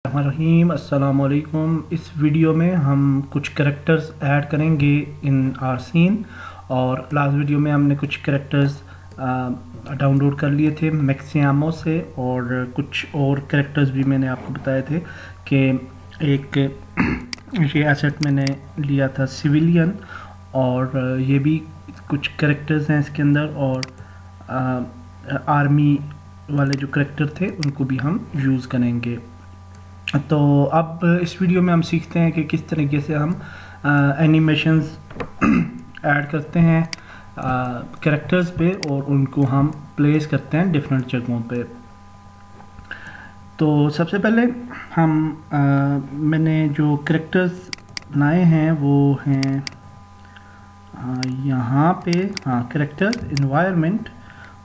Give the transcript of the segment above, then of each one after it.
रहीम अस्सलाम वालेकुम। इस वीडियो में हम कुछ करैक्टर्स ऐड करेंगे इन आर सीन। और लास्ट वीडियो में हमने कुछ करैक्टर्स डाउनलोड कर लिए थे मैक्सिमो से, और कुछ और करैक्टर्स भी मैंने आपको बताए थे कि एक ये एसेट मैंने लिया था सिविलियन, और ये भी कुछ करैक्टर्स हैं इसके अंदर, और आर्मी वाले जो करैक्टर थे उनको भी हम यूज़ करेंगे। तो अब इस वीडियो में हम सीखते हैं कि किस तरीके से हम एनिमेशंस ऐड करते हैं कैरेक्टर्स पे, और उनको हम प्लेस करते हैं डिफरेंट जगहों पे। तो सबसे पहले हम मैंने जो कैरेक्टर्स बनाए हैं वो हैं यहाँ पे, कैरेक्टर्स इन्वायरमेंट।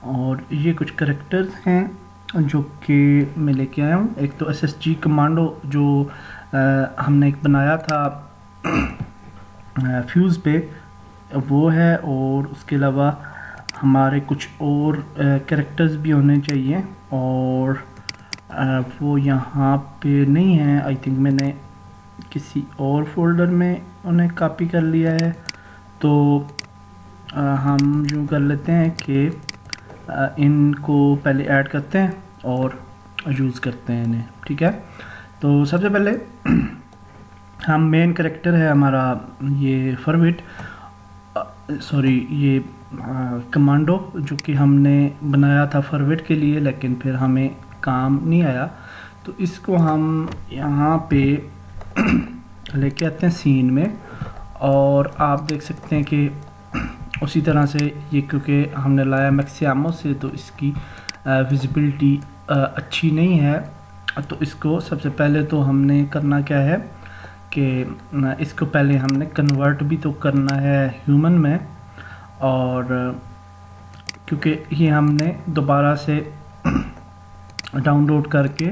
और ये कुछ कैरेक्टर्स हैं जो कि मैं लेके आया हूँ। एक तो एसएसजी कमांडो जो हमने एक बनाया था फ्यूज़ पे, वो है। और उसके अलावा हमारे कुछ और कैरेक्टर्स भी होने चाहिए, और वो यहाँ पे नहीं है। आई थिंक मैंने किसी और फोल्डर में उन्हें कॉपी कर लिया है। तो हम यूँ कर लेते हैं कि इनको पहले ऐड करते हैं और यूज़ करते हैं इन्हें, ठीक है। तो सबसे पहले हम मेन कैरेक्टर है हमारा ये फॉरविट, सॉरी ये कमांडो, जो कि हमने बनाया था फॉरविट के लिए, लेकिन फिर हमें काम नहीं आया। तो इसको हम यहाँ पे लेके आते हैं सीन में, और आप देख सकते हैं कि उसी तरह से ये, क्योंकि हमने लाया मैक्सिमो से, तो इसकी विजिबिलिटी अच्छी नहीं है। तो इसको सबसे पहले तो हमने करना क्या है कि इसको पहले हमने कन्वर्ट भी तो करना है ह्यूमन में, और क्योंकि ये हमने दोबारा से डाउनलोड करके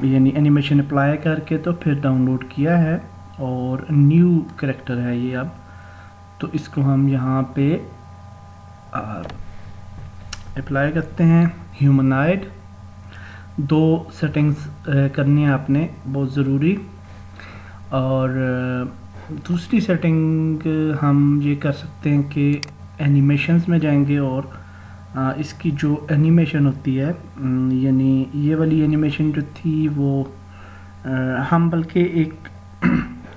यानी एनिमेशन अप्लाई करके तो फिर डाउनलोड किया है, और न्यू कैरेक्टर है ये अब। तो इसको हम यहाँ पे अप्लाई करते हैं ह्यूमनाइड। दो सेटिंग्स करनी है आपने, बहुत ज़रूरी। और दूसरी सेटिंग हम ये कर सकते हैं कि एनिमेशंस में जाएंगे, और इसकी जो एनिमेशन होती है, यानी ये वाली एनिमेशन जो थी वो हम बल्कि एक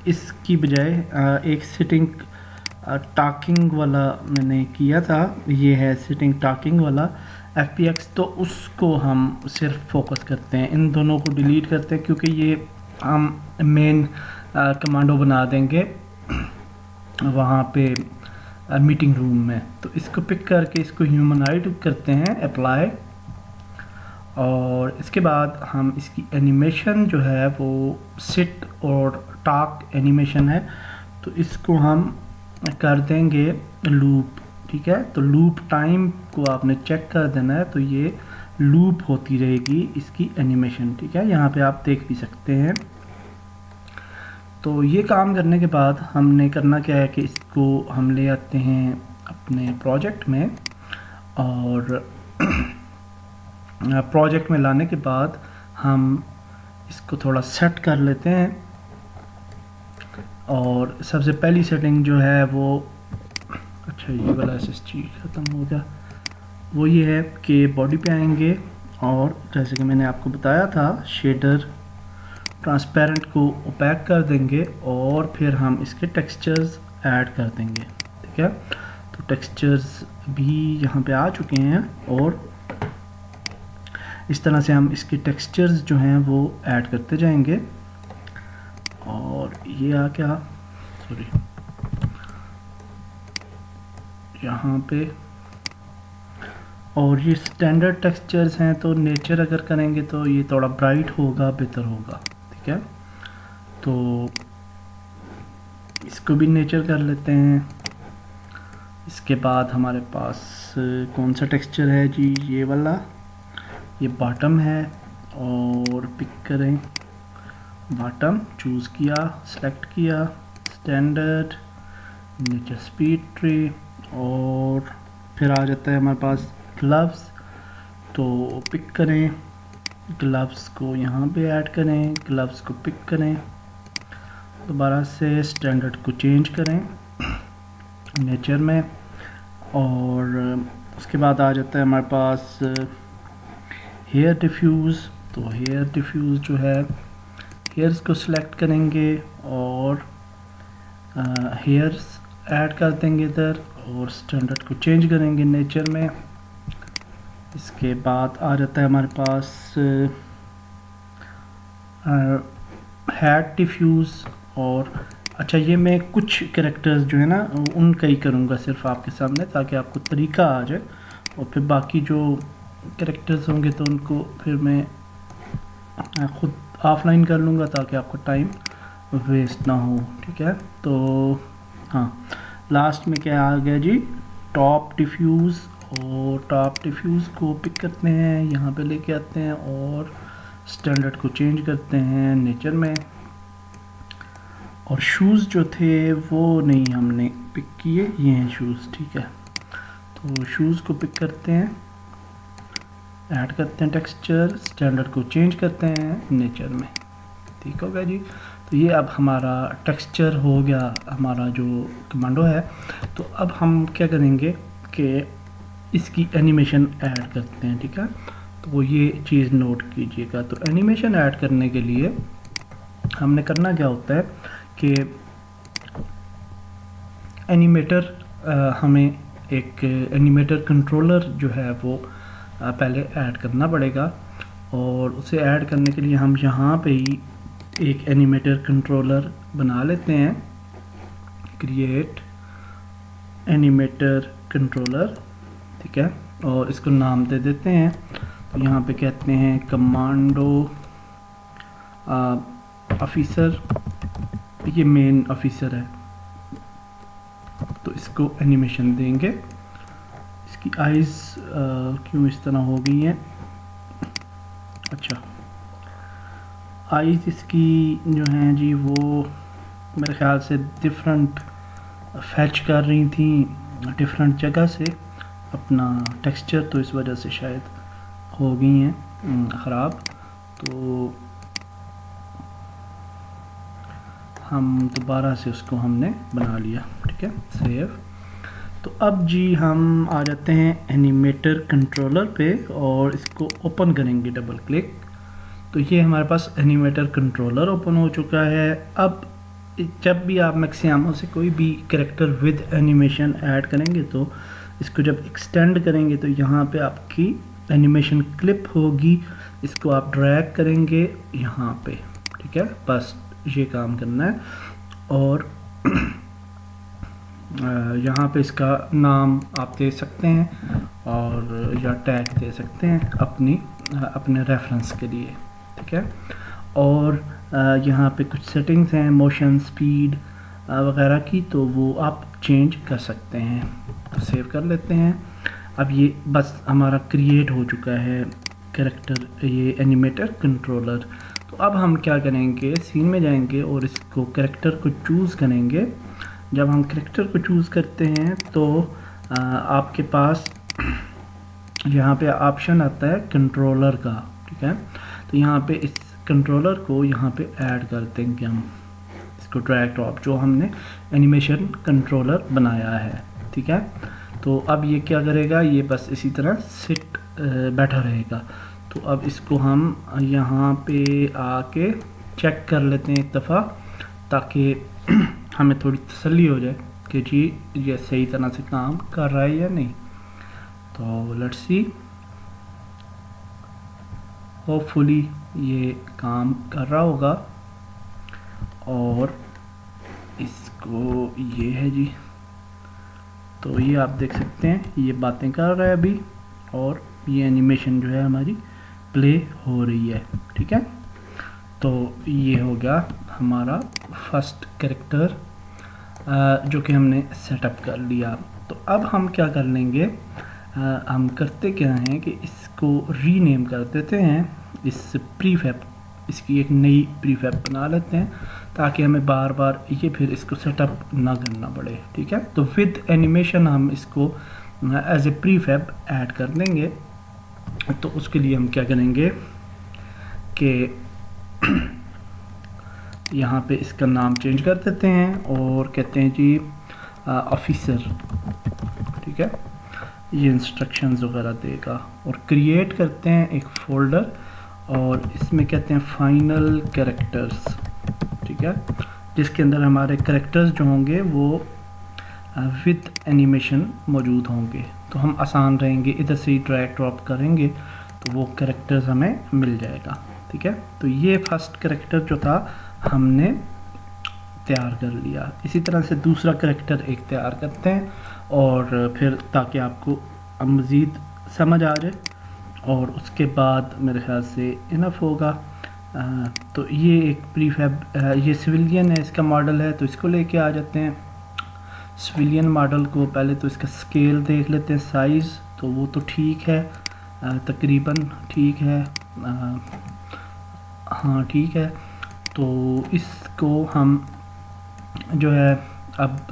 इसकी बजाय एक सिटिंग टॉकिंग वाला मैंने किया था। ये है सिटिंग टॉकिंग वाला FPX। तो उसको हम सिर्फ फोकस करते हैं, इन दोनों को डिलीट करते हैं, क्योंकि ये हम मेन कमांडो बना देंगे वहाँ पे मीटिंग रूम में। तो इसको पिक करके इसको ह्यूमनाइड करते हैं अप्लाई, और इसके बाद हम इसकी एनिमेशन जो है वो सिट और टॉक एनिमेशन है, तो इसको हम कर देंगे लूप, ठीक है। तो लूप टाइम को आपने चेक कर देना है, तो ये लूप होती रहेगी इसकी एनिमेशन, ठीक है। यहाँ पे आप देख भी सकते हैं। तो ये काम करने के बाद हमने करना क्या है कि इसको हम ले आते हैं अपने प्रोजेक्ट में, और प्रोजेक्ट में लाने के बाद हम इसको थोड़ा सेट कर लेते हैं। और सबसे पहली सेटिंग जो है वो, अच्छा ये वाला SSG ख़त्म हो गया, वो ये है कि बॉडी पे आएंगे, और जैसे कि मैंने आपको बताया था शेडर ट्रांसपेरेंट को ओपैक कर देंगे, और फिर हम इसके टेक्सचर्स ऐड कर देंगे, ठीक है। तो टेक्सचर्स भी यहाँ पे आ चुके हैं, और इस तरह से हम इसके टेक्सचर्स जो हैं वो ऐड करते जाएंगे। और ये आ गया, सॉरी यहाँ पे, और ये स्टैंडर्ड टेक्सचर्स हैं, तो नेचर अगर करेंगे तो ये थोड़ा ब्राइट होगा, बेहतर होगा, ठीक है। तो इसको भी नेचर कर लेते हैं। इसके बाद हमारे पास कौन सा टेक्सचर है जी, ये वाला, ये बॉटम है, और पिक करें बॉटम, चूज़ किया, सेलेक्ट किया, स्टैंडर्ड, नेचर स्पीड ट्री, और फिर आ जाता है हमारे पास ग्लव्स। तो पिक करें ग्लव्स को यहाँ पे ऐड करें, ग्लव्स को पिक करें, दोबारा से स्टैंडर्ड को चेंज करें नेचर में, और उसके बाद आ जाता है हमारे पास हेयर डिफ्यूज़। तो हेयर डिफ्यूज़ जो है, हेयर्स को सिलेक्ट करेंगे और हेयर्स ऐड कर देंगे इधर, और स्टैंडर्ड को चेंज करेंगे नेचर में। इसके बाद आ जाता है हमारे पास हैड डिफ्यूज़। और अच्छा, ये मैं कुछ कैरेक्टर्स जो है ना उनका ही करूँगा सिर्फ आपके सामने, ताकि आपको तरीका आ जाए, और फिर बाकी जो कैरेक्टर्स होंगे तो उनको फिर मैं ख़ुद ऑफलाइन कर लूँगा ताकि आपको टाइम वेस्ट ना हो। ठीक है, तो हाँ, लास्ट में क्या आ गया जी, टॉप डिफ्यूज़। और टॉप डिफ्यूज़ को पिक करते हैं, यहाँ पे लेके आते हैं और स्टैंडर्ड को चेंज करते हैं नेचर में। और शूज़ जो थे वो नहीं हमने पिक किए, ये हैं शूज़। ठीक है, तो शूज़ को पिक करते हैं, ऐड करते हैं टेक्सचर, स्टैंडर्ड को चेंज करते हैं नेचर में। ठीक हो गया जी। तो ये अब हमारा टेक्सचर हो गया, हमारा जो कमांडो है। तो अब हम क्या करेंगे कि इसकी एनिमेशन ऐड करते हैं। ठीक है, तो वो ये चीज़ नोट कीजिएगा। तो एनिमेशन ऐड करने के लिए हमने करना क्या होता है कि एनिमेटर, हमें एक एनिमेटर कंट्रोलर जो है वो पहले ऐड करना पड़ेगा। और उसे ऐड करने के लिए हम यहाँ पे ही एक एनिमेटर कंट्रोलर बना लेते हैं, क्रिएट एनिमेटर कंट्रोलर। ठीक है, और इसको नाम दे देते हैं। तो यहाँ पे कहते हैं कमांडो ऑफिसर, ये मेन ऑफिसर है, तो इसको एनिमेशन देंगे। इसकी आइज़ क्यों इस तरह हो गई हैं, अच्छा, आइज़ इसकी जो हैं जी वो मेरे ख्याल से डिफरेंट फैच कर रही थी डिफरेंट जगह से अपना टेक्सचर, तो इस वजह से शायद हो गई हैं ख़राब। तो हम दोबारा से उसको हमने बना लिया। ठीक है, सेव। तो अब जी हम आ जाते हैं एनिमेटर कंट्रोलर पे और इसको ओपन करेंगे डबल क्लिक। तो ये हमारे पास एनिमेटर कंट्रोलर ओपन हो चुका है। अब जब भी आप मैक्सिमम से कोई भी कैरेक्टर विद एनिमेशन ऐड करेंगे तो इसको जब एक्सटेंड करेंगे तो यहाँ पे आपकी एनिमेशन क्लिप होगी, इसको आप ड्रैग करेंगे यहाँ पे। ठीक है, बस ये काम करना है। और यहाँ पे इसका नाम आप दे सकते हैं और या टैग दे सकते हैं अपने रेफरेंस के लिए। ठीक है, और यहाँ पे कुछ सेटिंग्स हैं मोशन स्पीड वगैरह की, तो वो आप चेंज कर सकते हैं। तो सेव कर लेते हैं। अब ये बस हमारा क्रिएट हो चुका है कैरेक्टर, ये एनिमेटर कंट्रोलर। तो अब हम क्या करेंगे, सीन में जाएंगे और इसको कैरेक्टर को चूज़ करेंगे। जब हम कैरेक्टर को चूज़ करते हैं तो आपके पास यहाँ पे ऑप्शन आता है कंट्रोलर का। ठीक है, तो यहाँ पे इस कंट्रोलर को यहाँ पे ऐड कर देंगे हम, इसको ड्रैग ड्रॉप जो हमने एनिमेशन कंट्रोलर बनाया है। ठीक है, तो अब ये क्या करेगा, ये बस इसी तरह सिट बैठा रहेगा। तो अब इसको हम यहाँ पे आके चेक कर लेते हैं एक दफ़ा, ताकि हमें थोड़ी तसल्ली हो जाए कि जी ये सही तरह से काम कर रहा है या नहीं। तो लेट्स सी, होपफुली ये काम कर रहा होगा। और इसको ये है जी, तो ये आप देख सकते हैं ये बातें कर रहा है अभी, और ये एनिमेशन जो है हमारी प्ले हो रही है। ठीक है, तो ये हो गया हमारा फर्स्ट कैरेक्टर जो कि हमने सेटअप कर लिया। तो अब हम क्या कर लेंगे, हम करते क्या हैं कि इसको रीनेम कर देते हैं, इस प्रीफैब, इसकी एक नई प्रीफैब बना लेते हैं ताकि हमें बार बार ये फिर इसको सेटअप ना करना पड़े। ठीक है, तो विद एनिमेशन हम इसको एज ए प्रीफैब ऐड कर देंगे। तो उसके लिए हम क्या करेंगे, कि यहाँ पे इसका नाम चेंज कर देते हैं और कहते हैं जी ऑफिसर, ठीक है। ये इंस्ट्रक्शंस वगैरह देगा और क्रिएट करते हैं एक फ़ोल्डर और इसमें कहते हैं फाइनल कैरेक्टर्स, ठीक है, जिसके अंदर हमारे कैरेक्टर्स जो होंगे वो विद एनिमेशन मौजूद होंगे। तो हम आसान रहेंगे, इधर से ही ड्रैग ड्रॉप करेंगे तो वो कैरेक्टर्स हमें मिल जाएगा, ठीक है। तो ये फर्स्ट कैरेक्टर जो था हमने तैयार कर लिया। इसी तरह से दूसरा कैरेक्टर एक तैयार करते हैं और फिर ताकि आपको मज़ीद समझ आ जाए, और उसके बाद मेरे ख्याल से इनफ होगा। तो ये एक प्रीफैब, ये सिविलियन है, इसका मॉडल है, तो इसको लेके आ जाते हैं। सिविलियन मॉडल को पहले तो इसका स्केल देख लेते हैं, साइज़ तो वो तो ठीक है, तकरीबन ठीक है, हाँ ठीक है। तो इसको हम जो है अब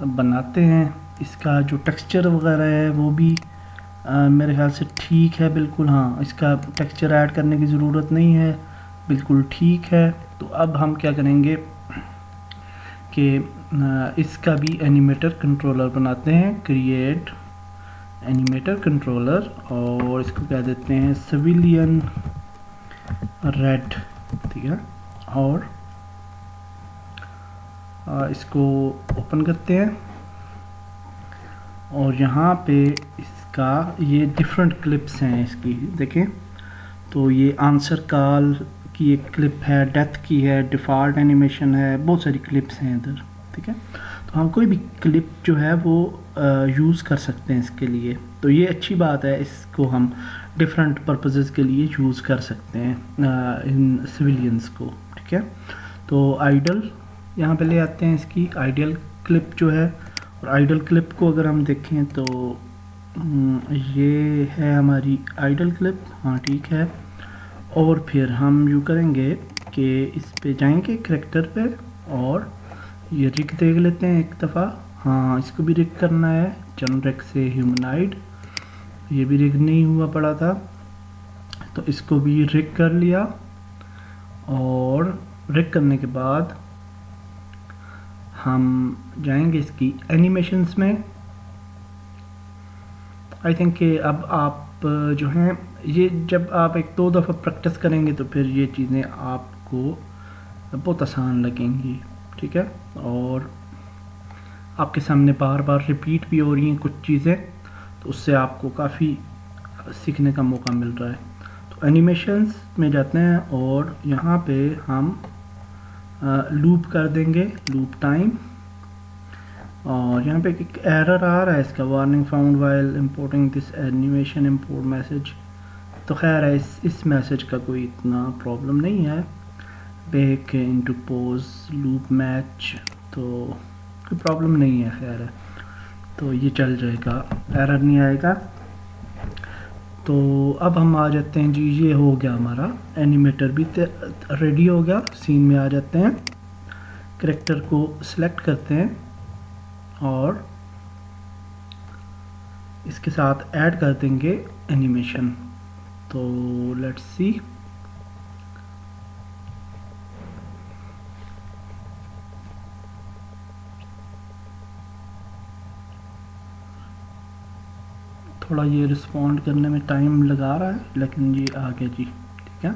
बनाते हैं। इसका जो टेक्सचर वगैरह है वो भी मेरे ख्याल से ठीक है बिल्कुल, हाँ इसका टेक्सचर ऐड करने की ज़रूरत नहीं है, बिल्कुल ठीक है। तो अब हम क्या करेंगे कि इसका भी एनिमेटर कंट्रोलर बनाते हैं, क्रिएट एनिमेटर कंट्रोलर, और इसको कह देते हैं सिविलियन रेड, ठीक है। और इसको ओपन करते हैं और यहाँ पे इसका ये डिफरेंट क्लिप्स हैं इसकी, देखें तो ये आंसर कॉल की एक क्लिप है, डेथ की है, डिफ़ॉल्ट एनिमेशन है, बहुत सारी क्लिप्स हैं इधर, ठीक है। तो हम कोई भी क्लिप जो है वो यूज़ कर सकते हैं इसके लिए, तो ये अच्छी बात है, इसको हम डिफरेंट पर्पसेस के लिए यूज़ कर सकते हैं इन सिविलियंस को, ठीक है। तो आइडल यहाँ पे ले आते हैं, इसकी आइडियल क्लिप जो है, और आइडल क्लिप को अगर हम देखें तो ये है हमारी आइडल क्लिप, हाँ ठीक है। और फिर हम यूँ करेंगे कि इस पे जाएंगे करैक्टर पे और ये रिग देख लेते हैं एक दफ़ा, हाँ इसको भी रिग करना है, जनरेक से ह्यूमनाइड, ये भी रिग नहीं हुआ पड़ा था, तो इसको भी रिग कर लिया। और रिग करने के बाद हम जाएंगे इसकी एनिमेशंस में। आई थिंक कि अब आप जो हैं ये जब आप एक दो दफ़ा प्रैक्टिस करेंगे तो फिर ये चीज़ें आपको बहुत आसान लगेंगी, ठीक है। और आपके सामने बार बार रिपीट भी हो रही हैं कुछ चीज़ें, तो उससे आपको काफ़ी सीखने का मौका मिल रहा है। तो एनिमेशंस में जाते हैं और यहाँ पे हम लूप कर देंगे, लूप टाइम, और यहाँ पे एक एरर आ रहा है इसका, warning found while importing this animation import message. तो खैर है इस मैसेज का कोई इतना प्रॉब्लम नहीं है, back into pose loop match, तो कोई प्रॉब्लम नहीं है, खैर है तो ये चल जाएगा, एरर नहीं आएगा। तो अब हम आ जाते हैं जी, ये हो गया हमारा एनिमेटर भी रेडी हो गया, सीन में आ जाते हैं, कैरेक्टर को सिलेक्ट करते हैं और इसके साथ ऐड कर देंगे एनिमेशन। तो लेट्स सी, थोड़ा ये रिस्पॉन्ड करने में टाइम लगा रहा है लेकिन ये आ गया जी, ठीक है।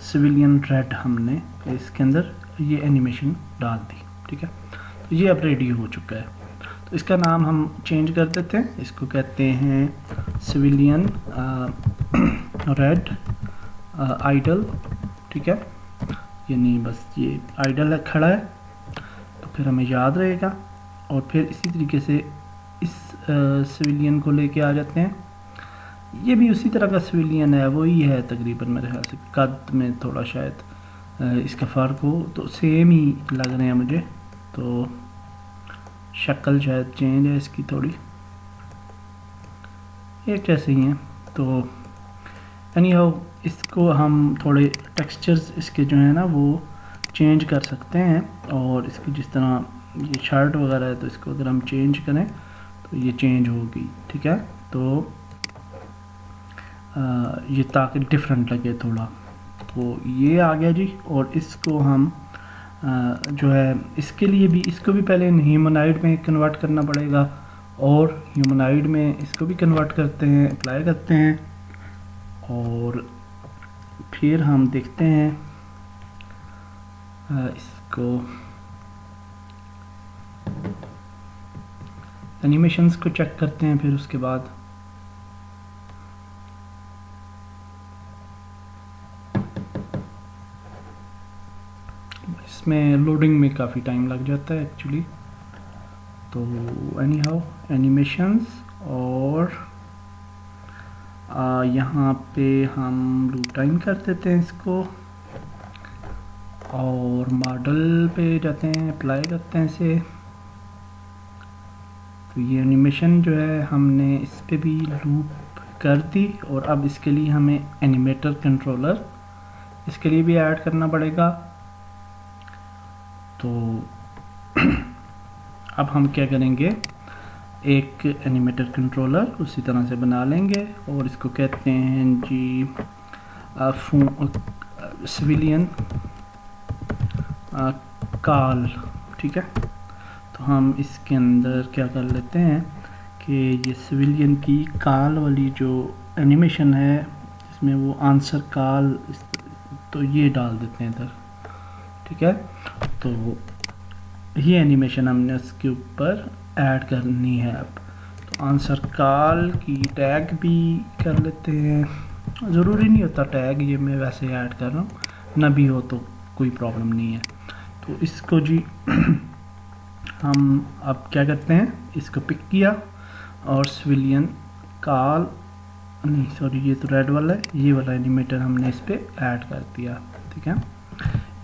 सिविलियन रेड हमने इसके अंदर ये एनिमेशन डाल दी, ठीक है। तो ये अब रेडी हो चुका है। तो इसका नाम हम चेंज कर देते हैं, इसको कहते हैं सिविलियन रेड आइडल, ठीक है। यानी बस ये आइडल है, खड़ा है, तो फिर हमें याद रहेगा। और फिर इसी तरीके से इस सिविलियन को लेके आ जाते हैं, ये भी उसी तरह का सिविलियन है, वही है तकरीबन, मेरे ख्याल से कद में थोड़ा शायद इसका फ़र्क हो, तो सेम ही लग रहे हैं मुझे, तो शक्ल शायद चेंज है इसकी थोड़ी, एक जैसे ही हैं। तो एनी हाउ इसको हम थोड़े टेक्सचर्स इसके जो है ना वो चेंज कर सकते हैं, और इसकी जिस तरह ये शर्ट वगैरह है तो इसको अगर हम चेंज करें तो ये चेंज होगी, ठीक है। तो ये ताकि डिफरेंट लगे थोड़ा। तो ये आ गया जी। और इसको हम जो है इसके लिए भी इसको भी पहले ह्यूमनॉइड में कन्वर्ट करना पड़ेगा, और ह्यूमनॉइड में इसको भी कन्वर्ट करते हैं, अप्लाई करते हैं, और फिर हम देखते हैं इसको एनिमेशंस को चेक करते हैं। फिर उसके बाद इसमें लोडिंग में काफ़ी टाइम लग जाता है एक्चुअली। तो एनी हाउ एनिमेशंस, और यहाँ पे हम लूप टाइम कर देते हैं इसको, और मॉडल पे जाते हैं, अप्लाई करते हैं इसे। तो ये एनिमेशन जो है हमने इस पे भी लूप कर दी, और अब इसके लिए हमें एनिमेटर कंट्रोलर इसके लिए भी ऐड करना पड़ेगा। तो अब हम क्या करेंगे, एक एनिमेटर कंट्रोलर उसी तरह से बना लेंगे, और इसको कहते हैं जी सिविलियन कॉल। ठीक है, तो हम इसके अंदर क्या कर लेते हैं कि ये सिविलियन की कॉल वाली जो एनिमेशन है, इसमें वो आंसर कॉल, तो ये डाल देते हैं इधर। ठीक है, तो ये एनिमेशन हमने उसके ऊपर ऐड करनी है। अब तो आंसर कॉल की टैग भी कर लेते हैं, ज़रूरी नहीं होता टैग, ये मैं वैसे ऐड कर रहा हूँ, ना भी हो तो कोई प्रॉब्लम नहीं है। तो इसको जी हम अब क्या करते हैं, इसको पिक किया और सिविलियन कॉल, नहीं सॉरी ये तो रेड वाला है, ये वाला एनिमेटर हमने इस पर ऐड कर दिया। ठीक है,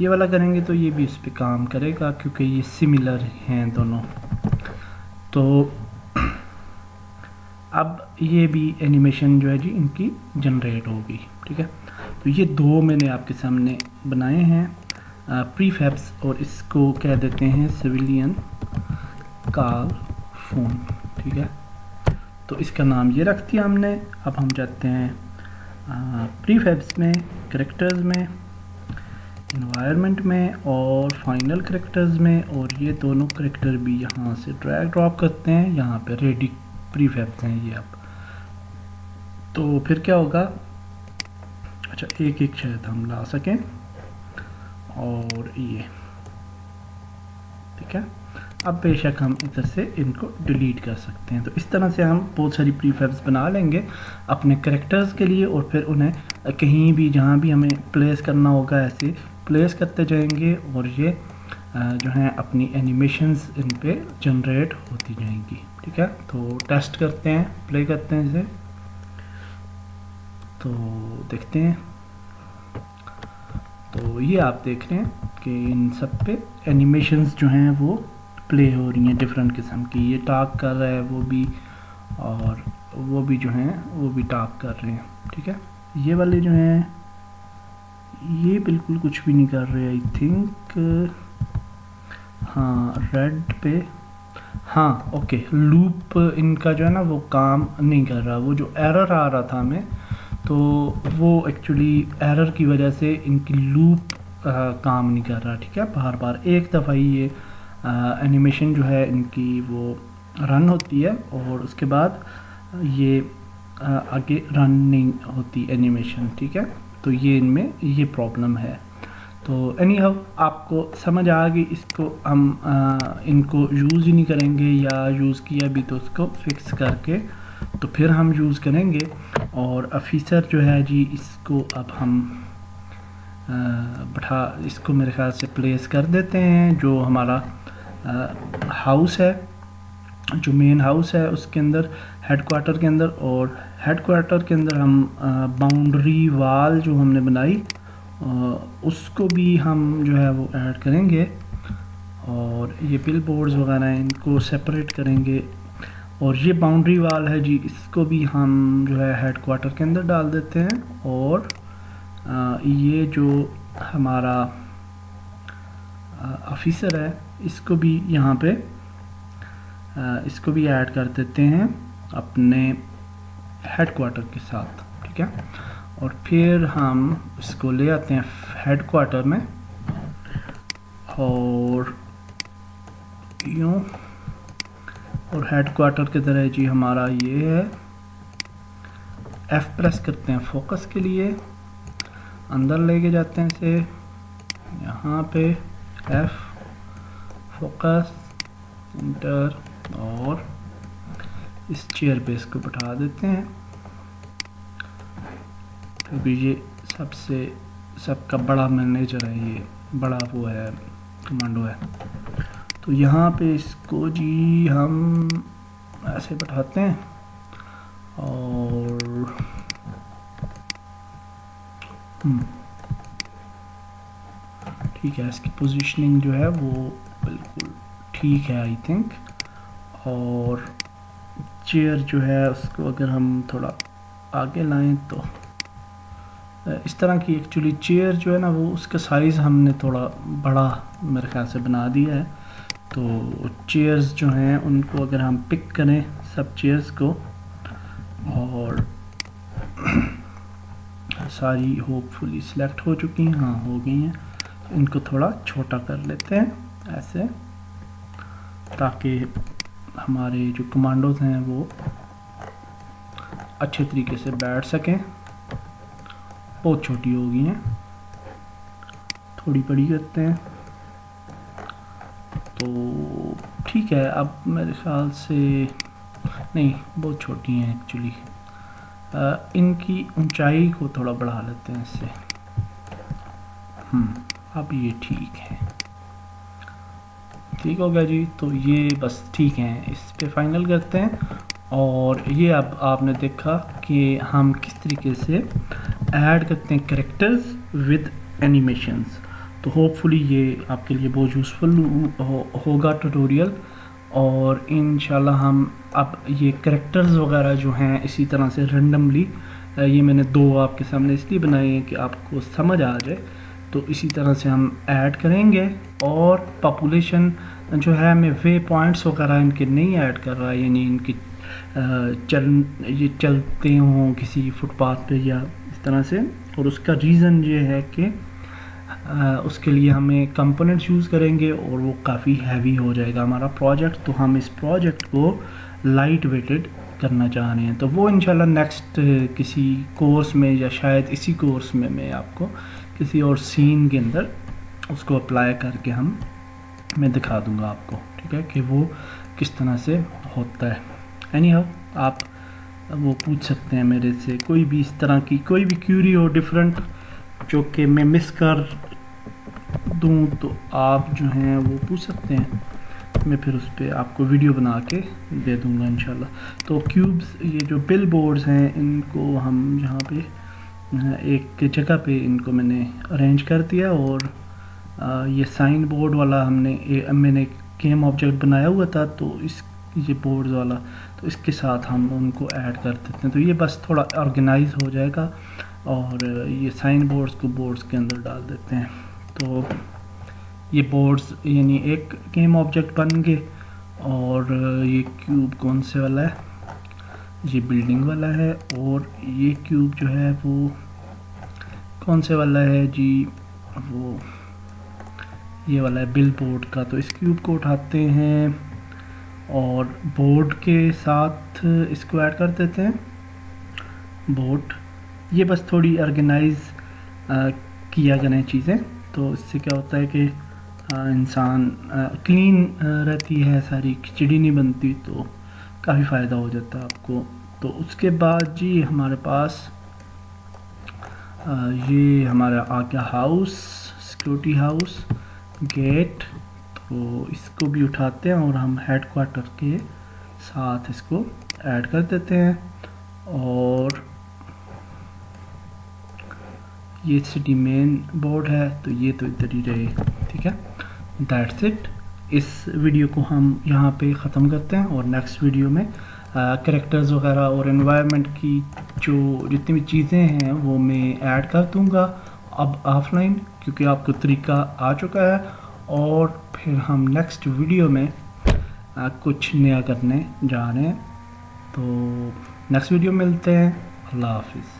ये वाला करेंगे तो ये भी इस पर काम करेगा क्योंकि ये सिमिलर हैं दोनों। तो अब ये भी एनिमेशन जो है जी इनकी जनरेट होगी। ठीक है, तो ये दो मैंने आपके सामने बनाए हैं प्रीफैब्स, और इसको कह देते हैं सिविलियन कॉल फोन। ठीक है, तो इसका नाम ये रख दिया हमने। अब हम जाते हैं प्रीफैब्स में, करेक्टर्स में, इन्वायरमेंट में और फाइनल करेक्टर्स में, और ये दोनों करेक्टर भी यहाँ से ड्रैग ड्रॉप करते हैं, यहाँ पे रेडी प्रीफैब्स हैं ये। अब तो फिर क्या होगा, अच्छा एक एक शायद हम ला सकें, और ये ठीक है। अब बेशक हम इधर से इनको डिलीट कर सकते हैं। तो इस तरह से हम बहुत सारी प्रीफैब्स बना लेंगे अपने करेक्टर्स के लिए, और फिर उन्हें कहीं भी जहाँ भी हमें प्लेस करना होगा ऐसे प्लेस करते जाएंगे, और ये जो हैं अपनी एनिमेशंस इन पे जनरेट होती जाएंगी। ठीक है, तो टेस्ट करते हैं, प्ले करते हैं इसे, तो देखते हैं। तो ये आप देख रहे हैं कि इन सब पे एनिमेशंस जो हैं वो प्ले हो रही हैं डिफरेंट किस्म की। ये टॉक कर रहा है वो भी, और वो भी जो हैं वो भी टॉक कर रहे हैं। ठीक है, ये वाले जो हैं ये बिल्कुल कुछ भी नहीं कर रहे आई थिंक। हाँ रेड पे, हाँ ओके, लूप इनका जो है ना वो काम नहीं कर रहा। वो जो एरर आ रहा था हमें, तो वो एक्चुअली एरर की वजह से इनकी लूप काम नहीं कर रहा। ठीक है, बार बार एक दफ़ा ही ये एनिमेशन जो है इनकी वो रन होती है, और उसके बाद ये आगे रन नहीं होती एनिमेशन। ठीक है, तो ये इनमें ये प्रॉब्लम है। तो एनी हाउ आपको समझ आ गई। इसको हम इनको यूज़ ही नहीं करेंगे, या यूज़ किया भी तो उसको फिक्स करके तो फिर हम यूज़ करेंगे। और ऑफिसर जो है जी इसको अब हम इसको मेरे ख्याल से प्लेस कर देते हैं, जो हमारा हाउस है, जो मेन हाउस है उसके अंदर, हेडक्वार्टर के अंदर। और हेडक्वार्टर के अंदर हम बाउंड्री वाल जो हमने बनाई उसको भी हम जो है वो ऐड करेंगे, और ये बिल बोर्ड्स वगैरह हैं इनको सेपरेट करेंगे। और ये बाउंड्री वाल है जी, इसको भी हम जो है हेडक्वार्टर के अंदर डाल देते हैं। और ये जो हमारा ऑफिसर है इसको भी यहाँ पे इसको भी ऐड कर देते हैं अपने हेडक्वार्टर के साथ। ठीक ठीक है। और फिर हम इसको ले आते हैं हेड क्वार्टर में और यूँ, और हेड क्वार्टर की तरह जी हमारा ये है। F प्रेस करते हैं फोकस के लिए, अंदर लेके जाते हैं इसे यहाँ पे, F फोकस इंटर, और इस चेयर पे इसको बैठा देते हैं क्योंकि ये सबका बड़ा मैनेजर है, ये बड़ा वो है कमांडो है। तो यहाँ पे इसको जी हम ऐसे बैठाते हैं और ठीक है, इसकी पोजीशनिंग जो है वो बिल्कुल ठीक है आई थिंक। और चेयर जो है उसको अगर हम थोड़ा आगे लाएं तो इस तरह की एक्चुअली चेयर जो है ना वो उसका साइज़ हमने थोड़ा बड़ा मेरे ख्याल से बना दिया है। तो चेयर्स जो हैं उनको अगर हम पिक करें सब चेयर्स को, और सारी होपफुली सिलेक्ट हो चुकी हैं, हाँ हो गई हैं, तो इनको थोड़ा छोटा कर लेते हैं ऐसे, ताकि हमारे जो कमांडोज हैं वो अच्छे तरीके से बैठ सकें। बहुत छोटी हो गई हैं, थोड़ी बड़ी करते हैं तो ठीक है। अब मेरे ख्याल से नहीं, बहुत छोटी हैं एक्चुअली, इनकी ऊंचाई को थोड़ा बढ़ा लेते हैं इससे। अब ये ठीक है, ठीक हो गया जी। तो ये बस ठीक है, इस पे फाइनल करते हैं। और ये अब आपने देखा कि हम किस तरीके से ऐड करते हैं कैरेक्टर्स विद एनिमेशंस। तो होपफुली ये आपके लिए बहुत यूज़फुल होगा ट्यूटोरियल। और इंशाल्लाह हम अब ये कैरेक्टर्स वगैरह जो हैं इसी तरह से रैंडमली, ये मैंने दो आपके सामने इसलिए बनाए हैं कि आपको समझ आ जाए, तो इसी तरह से हम ऐड करेंगे। और पॉपुलेशन जो है मैं वे पॉइंट्स वगैरह इनके नहीं ऐड कर रहा, यानी इनकी ये चलते हों किसी फुटपाथ पे या इस तरह से। और उसका रीज़न ये है कि उसके लिए हमें कंपोनेंट्स यूज़ करेंगे और वो काफ़ी हैवी हो जाएगा हमारा प्रोजेक्ट। तो हम इस प्रोजेक्ट को लाइट वेटेड करना चाह रहे हैं, तो वो इंशाल्लाह नेक्स्ट किसी कोर्स में या शायद इसी कोर्स में मैं आपको किसी और सीन के अंदर उसको अप्लाई करके मैं दिखा दूंगा आपको, ठीक है, कि वो किस तरह से होता है। एनीहाउ आप वो पूछ सकते हैं मेरे से कोई भी इस तरह की कोई भी क्यूरी हो डिफरेंट जो कि मैं मिस कर दूं, तो आप जो हैं वो पूछ सकते हैं, मैं फिर उस पर आपको वीडियो बना के दे दूंगा इंशाल्लाह। तो क्यूब्स, ये जो बिल बोर्ड्स हैं, इनको हम यहाँ पे एक जगह पे इनको मैंने अरेंज कर दिया। और ये साइन बोर्ड वाला मैंने गेम ऑब्जेक्ट बनाया हुआ था, तो ये बोर्ड्स वाला, तो इसके साथ हम उनको ऐड कर देते हैं। तो ये बस थोड़ा ऑर्गेनाइज हो जाएगा। और ये साइन बोर्ड्स को बोर्ड्स के अंदर डाल देते हैं, तो ये बोर्ड्स यानी एक गेम ऑब्जेक्ट बन गए। और ये क्यूब कौन से वाला है, ये बिल्डिंग वाला है। और ये क्यूब जो है वो कौन से वाला है जी, वो ये वाला है बिल बोर्ड का। तो इस क्यूब को उठाते हैं और बोर्ड के साथ इसको ऐड कर देते हैं बोर्ड। ये बस थोड़ी ऑर्गेनाइज किया करें चीज़ें, तो इससे क्या होता है कि इंसान क्लीन रहती है, सारी खिचड़ी नहीं बनती, तो काफ़ी फ़ायदा हो जाता है आपको। तो उसके बाद जी हमारे पास ये हमारा आ गया हाउस, सिक्योरिटी हाउस, गेट। तो इसको भी उठाते हैं और हम हेड क्वार्टर के साथ इसको ऐड कर देते हैं। और ये सिटी मेन बोर्ड है, तो ये तो इधर ही रहे, ठीक है। That's it. इस वीडियो को हम यहाँ पे ख़त्म करते हैं और नेक्स्ट वीडियो में कैरेक्टर्स वगैरह और एनवायरनमेंट की जो जितनी भी चीज़ें हैं वो मैं ऐड कर दूँगा अब ऑफलाइन, क्योंकि आपको तरीका आ चुका है। और फिर हम नेक्स्ट वीडियो में कुछ नया करने जा रहे हैं। तो नेक्स्ट वीडियो मिलते हैं। अल्लाह हाफिज़।